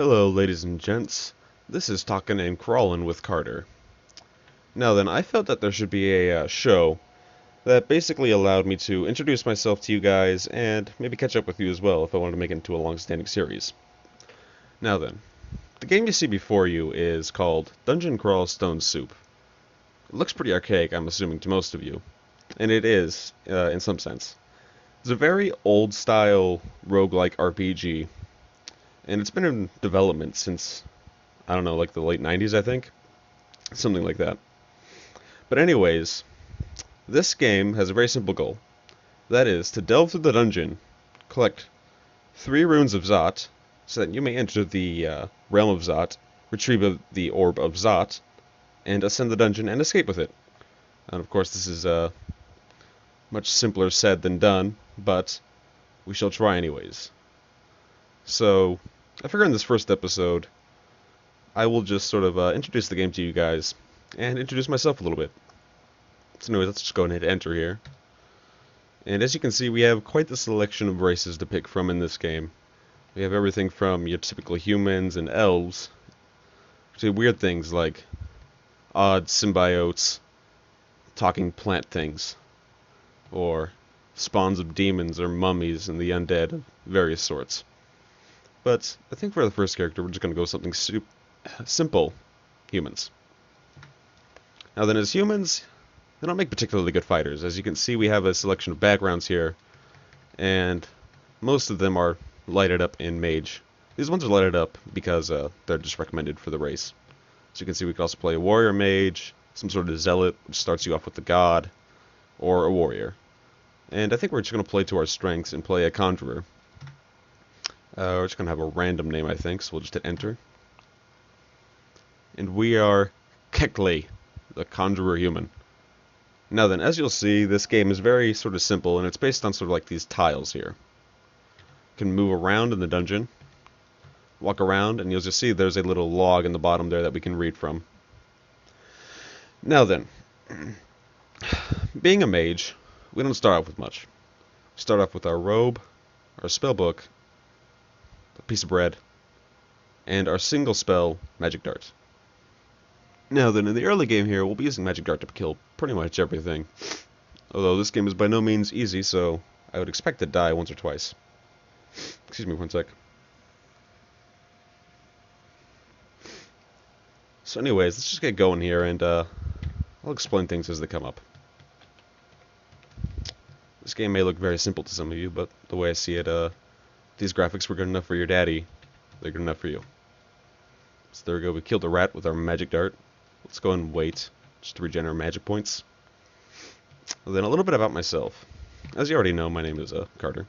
Hello, ladies and gents. This is Talkin' and Crawlin' with Carter. Now then, I felt that there should be a show that basically allowed me to introduce myself to you guys and maybe catch up with you as well if I wanted to make it into a long-standing series. Now then, the game you see before you is called Dungeon Crawl Stone Soup. It looks pretty archaic, I'm assuming, to most of you, and it is, in some sense. It's a very old-style roguelike RPG, and it's been in development since, I don't know, like the late 90s, I think? Something like that. But anyways, this game has a very simple goal. That is, to delve through the dungeon, collect 3 runes of Zot, so that you may enter the realm of Zot, retrieve the Orb of Zot, and ascend the dungeon and escape with it. And of course this is much simpler said than done, but we shall try anyways. So, I figure in this first episode, I will just sort of introduce the game to you guys, and introduce myself a little bit. So anyways, let's just go ahead and enter here. And as you can see, we have quite the selection of races to pick from in this game. We have everything from your typical humans and elves, to weird things like odd symbiotes, talking plant things, or spawns of demons or mummies and the undead of various sorts. But I think for the first character, we're just going to go with something simple, humans. Now then, as humans, they don't make particularly good fighters. As you can see, we have a selection of backgrounds here, and most of them are lighted up in mage. These ones are lighted up because they're just recommended for the race. So you can see we can also play a warrior mage, some sort of zealot, which starts you off with the god, or a warrior. And I think we're just going to play to our strengths and play a conjurer. We're just going to have a random name, I think, so we'll just hit enter. And we are Kekle, the conjurer human. Now then, as you'll see, this game is very sort of simple, and it's based on sort of like these tiles here. You can move around in the dungeon, walk around, and you'll just see there's a little log in the bottom there that we can read from. Now then, being a mage, we don't start off with much. We start off with our robe, our spellbook, a piece of bread, and our single spell, Magic Dart. Now then, in the early game here, we'll be using Magic Dart to kill pretty much everything. Although this game is by no means easy, so I would expect to die once or twice. Excuse me one sec. So anyways, let's just get going here, and I'll explain things as they come up. This game may look very simple to some of you, but the way I see it, these graphics were good enough for your daddy. They're good enough for you. So there we go, we killed a rat with our Magic Dart. Let's go and wait, just to regenerate magic points. And then a little bit about myself. As you already know, my name is Carter.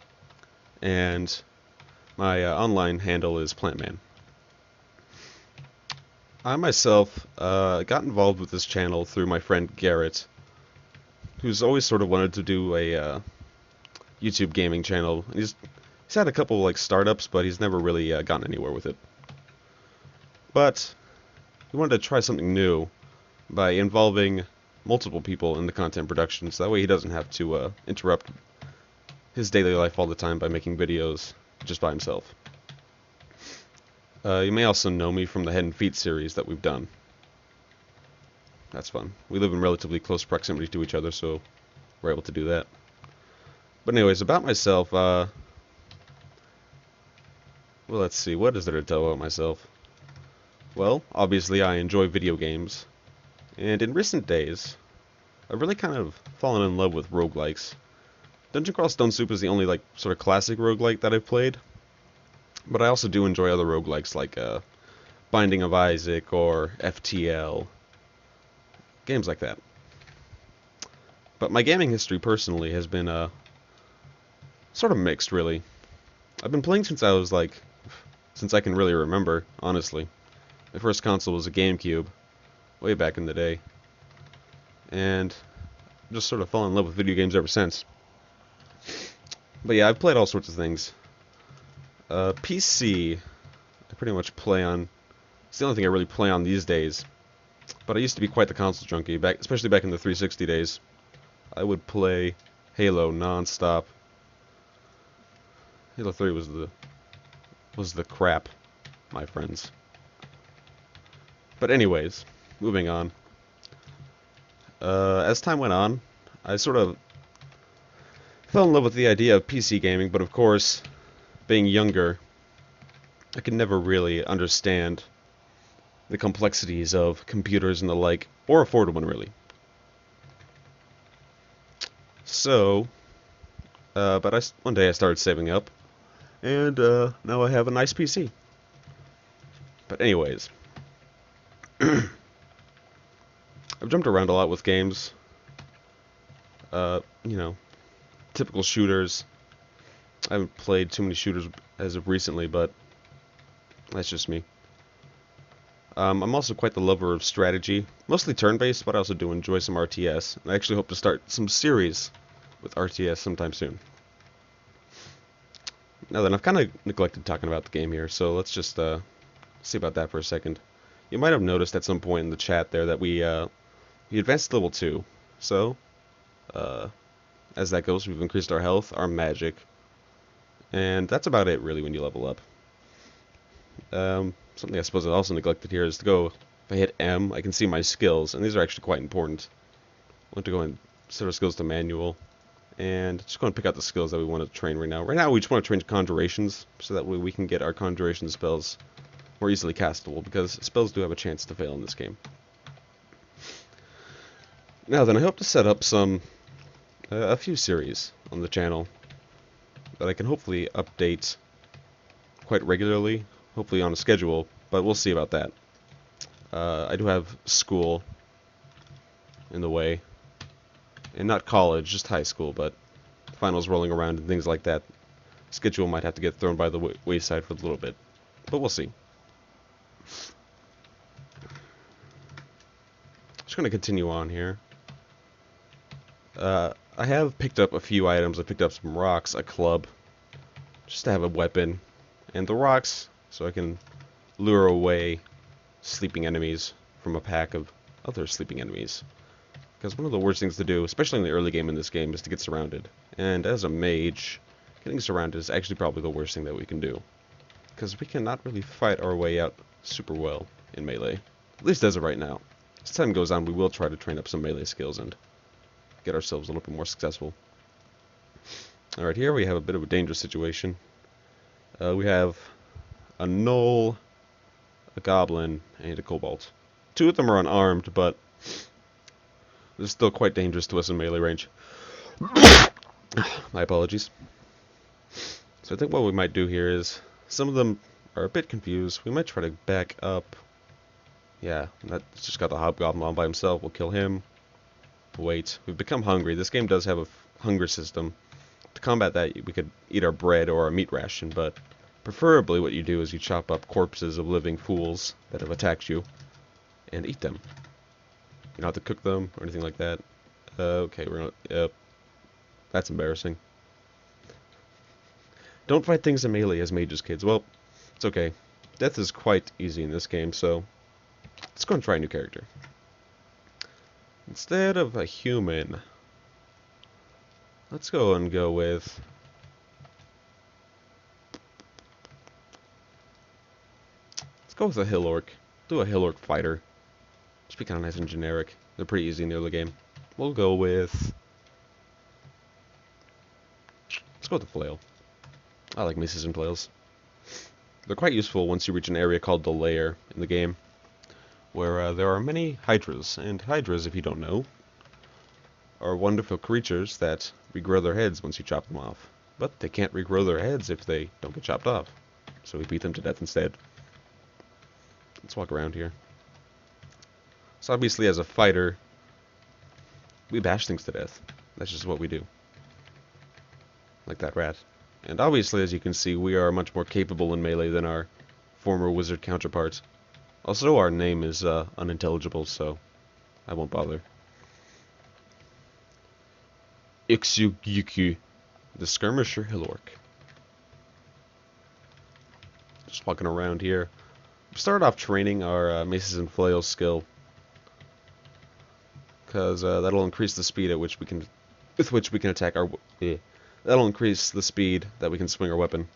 And my online handle is Plantman. I myself got involved with this channel through my friend Garrett, who's always sort of wanted to do a YouTube gaming channel. He's had a couple like startups, but he's never really gotten anywhere with it. But he wanted to try something new by involving multiple people in the content production, so that way he doesn't have to interrupt his daily life all the time by making videos just by himself. You may also know me from the Head and Feet series that we've done. That's fun. We live in relatively close proximity to each other, so we're able to do that. But anyways, about myself, well, let's see, what is there to tell about myself? Well, obviously I enjoy video games, and in recent days, I've really kind of fallen in love with roguelikes. Dungeon Crawl Stone Soup is the only like sort of classic roguelike that I've played, but I also do enjoy other roguelikes like Binding of Isaac or FTL, games like that. But my gaming history personally has been sort of mixed, really. I've been playing since I can really remember, honestly. My first console was a GameCube, way back in the day. And just sort of fallen in love with video games ever since. But yeah, I've played all sorts of things. PC, I pretty much play on. It's the only thing I really play on these days. But I used to be quite the console junkie, especially back in the 360 days. I would play Halo non-stop. Halo 3 was the crap. my friends. But anyways, moving on. As time went on, I sort of fell in love with the idea of PC gaming, but of course, being younger, I could never really understand the complexities of computers and the like, or afford one really. So, but one day I started saving up, and now I have a nice PC. But anyways, I've jumped around a lot with games. You know, typical shooters. I haven't played too many shooters as of recently, but that's just me. I'm also quite the lover of strategy, mostly turn-based, but I also do enjoy some RTS. I actually hope to start some series with RTS sometime soon. Now then, I've kind of neglected talking about the game here, so let's just see about that for a second. You might have noticed at some point in the chat there that we advanced to level 2. So, as that goes, we've increased our health, our magic, and that's about it really when you level up. Something I suppose I also neglected here is to go, if I hit M, I can see my skills, and these are actually quite important. I want to go and set our skills to manual, and just go and pick out the skills that we want to train right now. Right now we just want to train conjurations, so that way we can get our conjuration spells more easily castable, because spells do have a chance to fail in this game. Now then, I hope to set up a few series on the channel that I can hopefully update quite regularly, hopefully on a schedule, but we'll see about that. I do have school in the way, and not college, just high school, but finals rolling around and things like that. Schedule might have to get thrown by the wayside for a little bit, but we'll see. Just going to continue on here. I have picked up a few items. I picked up some rocks, a club, just to have a weapon, and the rocks so I can lure away sleeping enemies from a pack of other sleeping enemies. Because one of the worst things to do, especially in the early game in this game, is to get surrounded. And as a mage, getting surrounded is actually probably the worst thing that we can do. Because we cannot really fight our way out super well in melee. At least as of right now. As time goes on, we will try to train up some melee skills and get ourselves a little bit more successful. Alright, here we have a bit of a dangerous situation. We have a gnoll, a goblin, and a kobold. Two of them are unarmed, but they're still quite dangerous to us in melee range. My apologies. So I think what we might do here is, some of them are a bit confused. We might try to back up. Yeah, that's just got the hobgoblin on by himself. We'll kill him. Wait, we've become hungry. This game does have a hunger system. To combat that, we could eat our bread or our meat ration, but preferably what you do is you chop up corpses of living fools that have attacked you and eat them. You don't have to cook them or anything like that. Okay, we're gonna... Yep. That's embarrassing. Don't fight things in melee as mages, kids. Well, it's okay. Death is quite easy in this game, so let's go and try a new character. Instead of a human, let's go with... Let's go with a hill orc. Do a hill orc fighter. Just be kind of nice and generic. They're pretty easy in the early game. We'll go with... Let's go with the flail. I like maces and flails. They're quite useful once you reach an area called the lair in the game, where there are many hydras. And hydras, if you don't know, are wonderful creatures that regrow their heads once you chop them off. But they can't regrow their heads if they don't get chopped off. So we beat them to death instead. Let's walk around here. So obviously as a fighter, we bash things to death. That's just what we do. Like that rat. And obviously, as you can see, we are much more capable in melee than our former wizard counterparts. Also, our name is unintelligible, so I won't bother. Ixugyuku, the skirmisher hill orc. Just walking around here. We started off training our maces and flails skill, because that'll increase the speed at which we can, with which we can attack our. That'll increase the speed that we can swing our weapon.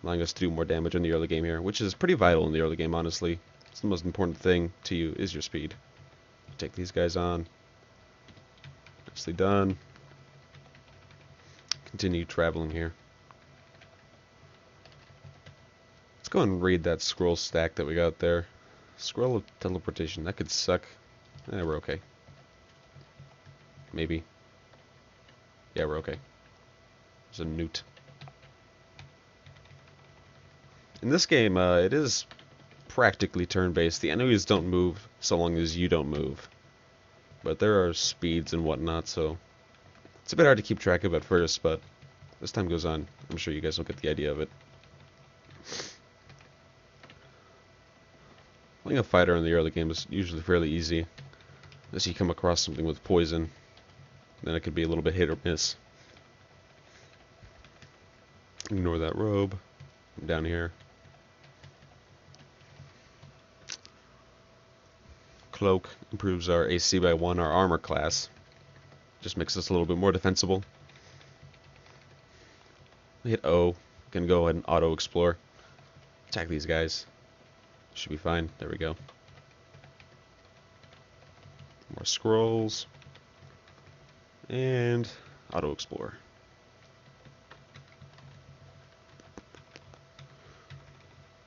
allowing us to do more damage in the early game here, which is pretty vital in the early game, honestly. It's the most important thing to you is your speed. Take these guys on. Nicely done. Continue traveling here. Let's go and raid that scroll stack that we got there. Scroll of teleportation. That could suck. We're okay. Maybe. Yeah, we're okay. There's a newt. In this game, it is practically turn-based. The enemies don't move so long as you don't move. But there are speeds and whatnot, so it's a bit hard to keep track of at first, but as time goes on, I'm sure you guys will get the idea of it. Playing a fighter in the early game is usually fairly easy, unless you come across something with poison. Then it could be a little bit hit or miss. Ignore that robe. I'm down here. Cloak improves our AC by 1, our armor class. Just makes us a little bit more defensible. We hit O. Can go ahead and auto explore. Attack these guys. Should be fine. There we go. More scrolls. And auto explore.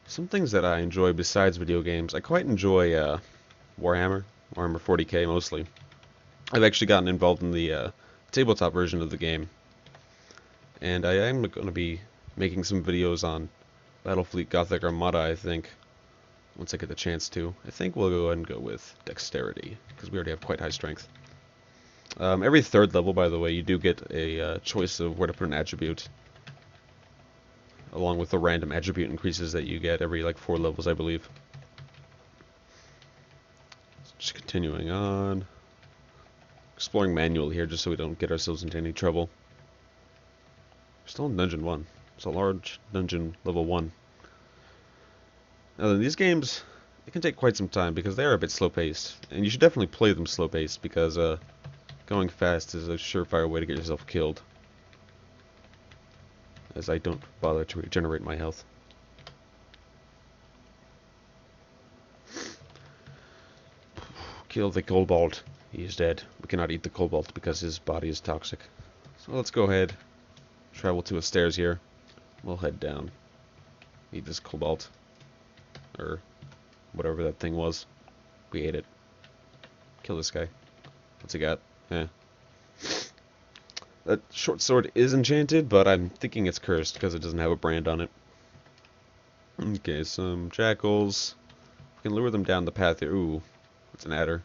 Some things that I enjoy besides video games, I quite enjoy Warhammer 40K mostly. I've actually gotten involved in the tabletop version of the game, and I am going to be making some videos on Battlefleet Gothic Armada, I think, once I get the chance to. I think we'll go ahead and go with Dexterity, because we already have quite high strength. Every third level, by the way, you do get a choice of where to put an attribute, along with the random attribute increases that you get every, like, 4 levels, I believe. Just continuing on. Exploring manually here, just so we don't get ourselves into any trouble. We're still in Dungeon 1. It's a large dungeon, level 1. Now, these games, it can take quite some time, because they are a bit slow-paced. And you should definitely play them slow-paced, because going fast is a surefire way to get yourself killed. As I don't bother to regenerate my health. Kill the kobold. He is dead. We cannot eat the kobold because his body is toxic. So let's go ahead. Travel to a stairs here. We'll head down. Eat this kobold. Or whatever that thing was. We ate it. Kill this guy. What's he got? That short sword is enchanted, but I'm thinking it's cursed because it doesn't have a brand on it. Okay, some jackals. We can lure them down the path here. Ooh, it's an adder.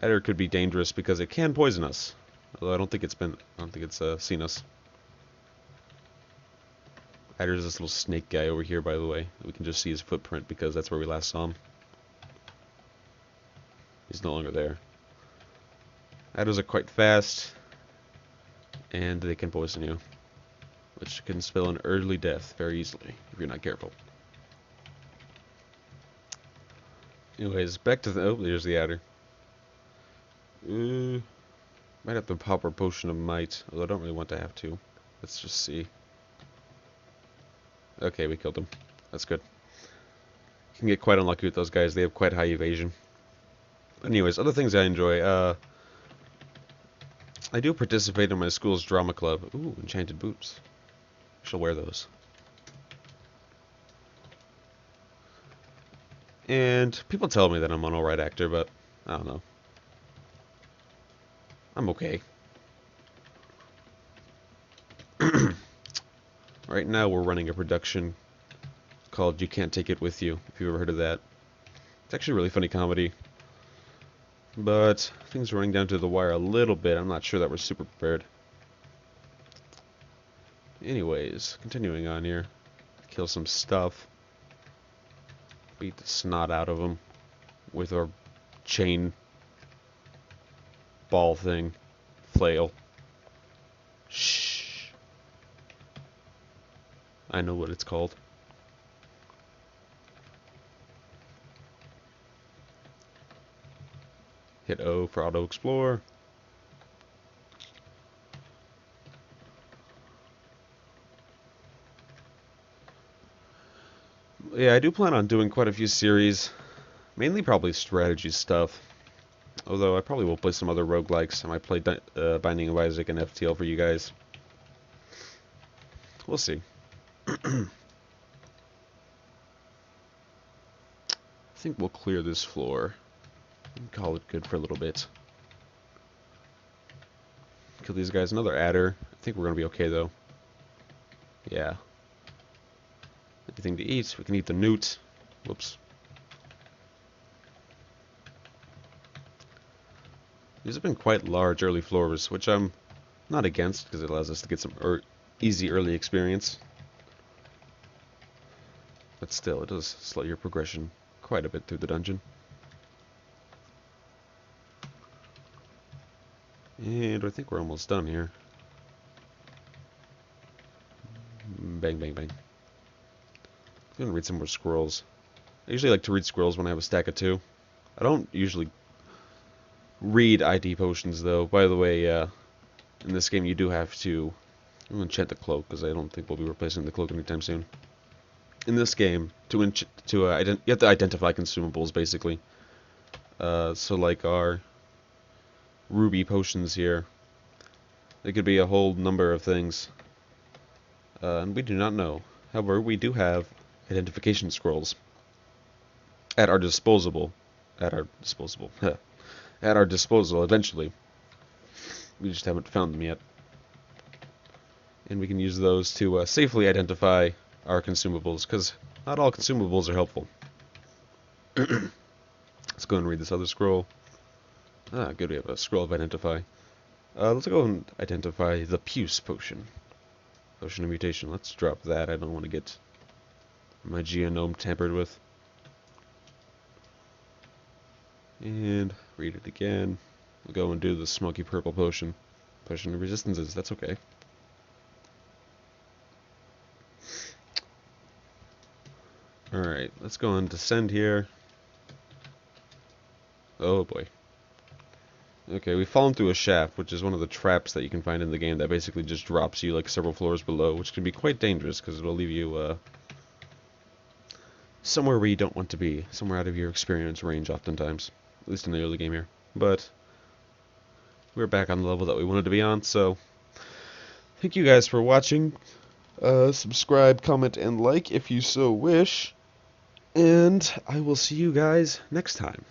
Adder could be dangerous because it can poison us. Although I don't think it's seen us. Adder's this little snake guy over here, by the way. We can just see his footprint because that's where we last saw him. He's no longer there. Adders are quite fast, and they can poison you, which can spell an early death very easily if you're not careful. Anyways, back to the... Oh, there's the adder. Might have to pop our potion of might, although I don't really want to have to. Let's just see. Okay, we killed him. That's good. You can get quite unlucky with those guys. They have quite high evasion. Anyways, other things I enjoy. I do participate in my school's drama club. Ooh, enchanted boots. I shall wear those. And people tell me that I'm an alright actor, but I don't know. I'm okay. Right now we're running a production called You Can't Take It With You, if you've ever heard of that. It's actually a really funny comedy. But things are running down to the wire a little bit. I'm not sure that we're super prepared. Anyways, continuing on here. Kill some stuff. Beat the snot out of them with our chain ball thing. Flail. Shh. I know what it's called. Hit O for auto explore. yeah, I do plan on doing quite a few series, mainly probably strategy stuff. Although I probably will play some other roguelikes. I might play Binding of Isaac and FTL for you guys. We'll see. I think we'll clear this floor and call it good for a little bit. Kill these guys. Another adder. I think we're going to be okay, though. Yeah. Anything to eat. We can eat the newt. Whoops. These have been quite large early floors, which I'm not against, because it allows us to get some easy early experience. But still, it does slow your progression quite a bit through the dungeon. And I think we're almost done here. Bang, bang, bang. I'm going to read some more scrolls. I usually like to read scrolls when I have a stack of 2. I don't usually read ID potions, though. By the way, in this game you do have to... I'm going to enchant the cloak, because I don't think we'll be replacing the cloak anytime soon. In this game, you have to identify consumables, basically. So like our ruby potions here, they could be a whole number of things, and we do not know. However, we do have identification scrolls at our disposal. At our disposal eventually. We just haven't found them yet, and we can use those to safely identify our consumables, because not all consumables are helpful. Let's go and read this other scroll. Ah, good, we have a scroll of identify. Let's go and identify the Puce potion. Potion of mutation. Let's drop that. I don't want to get my geonome tampered with. And read it again. We'll go and do the smoky purple potion. Potion of resistances. That's okay. Alright, let's go and descend here. Oh boy. Okay, we've fallen through a shaft, which is one of the traps that you can find in the game that basically just drops you like several floors below, which can be quite dangerous because it'll leave you somewhere where you don't want to be, somewhere out of your experience range oftentimes, at least in the early game here. But we're back on the level that we wanted to be on, so thank you guys for watching. Subscribe, comment, and like if you so wish. And I will see you guys next time.